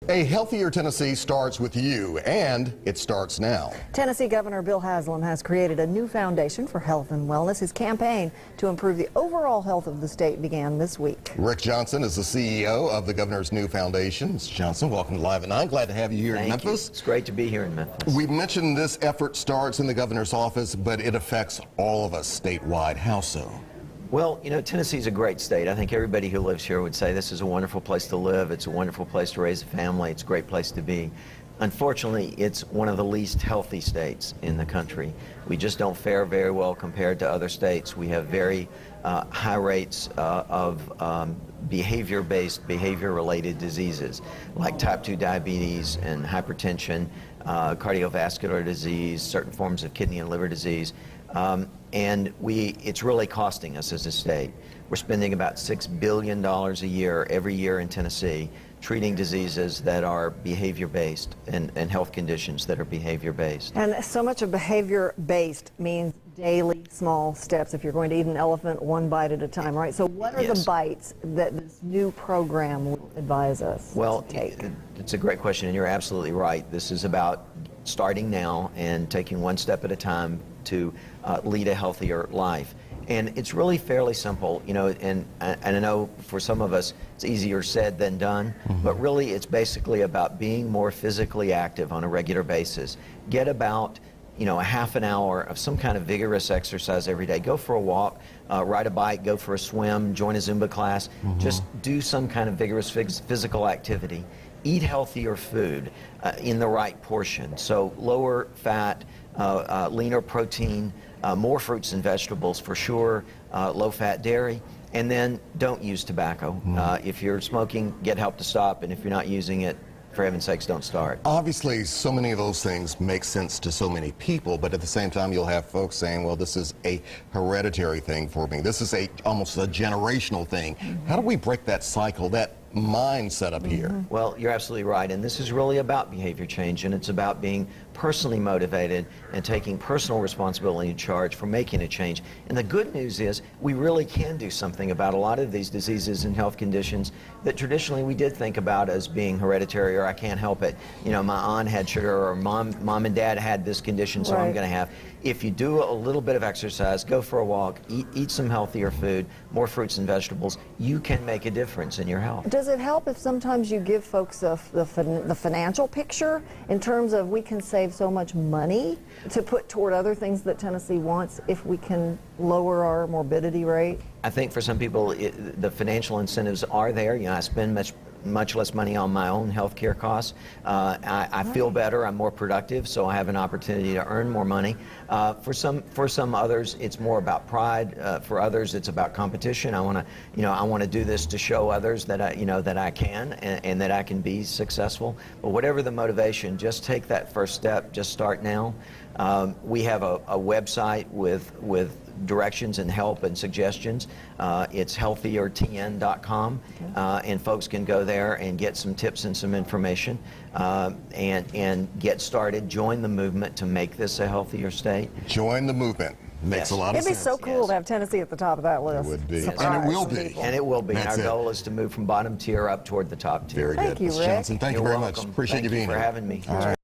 A healthier Tennessee starts with you, and it starts now. Tennessee Governor Bill Haslam has created a new foundation for health and wellness. His campaign to improve the overall health of the state began this week. Rick Johnson is the CEO of the governor's new foundation. Mr. Johnson, welcome to Live at 9. Glad to have you here in Memphis. It's great to be here in Memphis. We mentioned this effort starts in the governor's office, but it affects all of us statewide. How so? Well, you know, Tennessee's a great state. I think everybody who lives here would say this is a wonderful place to live. It's a wonderful place to raise a family. It's a great place to be. Unfortunately, it's one of the least healthy states in the country. We just don't fare very well compared to other states. We have very high rates of behavior-based, behavior-related diseases like type 2 diabetes and hypertension, cardiovascular disease, certain forms of kidney and liver disease. And it's really costing us as a state. We're spending about $6 billion a year, every year in Tennessee, treating diseases that are behavior-based and health conditions that are behavior-based. And so much of behavior-based means daily small steps. If you're going to eat an elephant, one bite at a time, right? So what are the bites that this new program will advise us to take? It's a great question, and you're absolutely right. This is about starting now and taking one step at a time to lead a healthier life. And it's really fairly simple, you know, and I know for some of us it's easier said than done, but really it's basically about being more physically active on a regular basis. Get about, you know, a half an hour of some kind of vigorous exercise every day. Go for a walk, ride a bike, go for a swim, join a Zumba class. Just do some kind of vigorous physical activity. Eat healthier food in the right portion. So lower fat, leaner protein, more fruits and vegetables for sure, low-fat dairy, and then don't use tobacco. If you're smoking, get help to stop, and if you're not using it, for heaven's sakes, don't start. Obviously, so many of those things make sense to so many people, but at the same time, you'll have folks saying, well, this is a hereditary thing for me. This is almost a generational thing. How do we break that cycle, that mindset up here? Well, you're absolutely right, and this is really about behavior change, and it's about being personally motivated and taking personal responsibility and charge for making a change. And the good news is we really can do something about a lot of these diseases and health conditions that traditionally we did think about as being hereditary, or I can't help it. You know, my aunt had sugar, or mom and dad had this condition, so I'm going to have. If you do a little bit of exercise, go for a walk, eat some healthier food, more fruits and vegetables, you can make a difference in your health. Does it help if sometimes you give folks the financial picture in terms of we can save so much money to put toward other things that Tennessee wants if we can lower our morbidity rate? I think for some people the financial incentives are there. You know, I spend much less money on my own health care costs. I feel better, I'm more productive, so I have an opportunity to earn more money. For some others, it's more about pride. For others, it's about competition. I want to do this to show others that I can and that I can be successful. But whatever the motivation, just take that first step. Just start now. We have a website with directions and help and suggestions. It's healthiertn.com, and folks can go there and get some tips and some information and get started. Join the movement to make this a healthier state. Join the movement. Makes a lot of sense. It'd be so cool to have Tennessee at the top of that list. It would be. Surprise And it will be. people. And it will be. That's Our goal is to move from bottom tier up toward the top tier. Very good. Thank you, Mr. Rick. Johnson, thank you You're very welcome. much. Appreciate you being Thank you here. for having me. All right.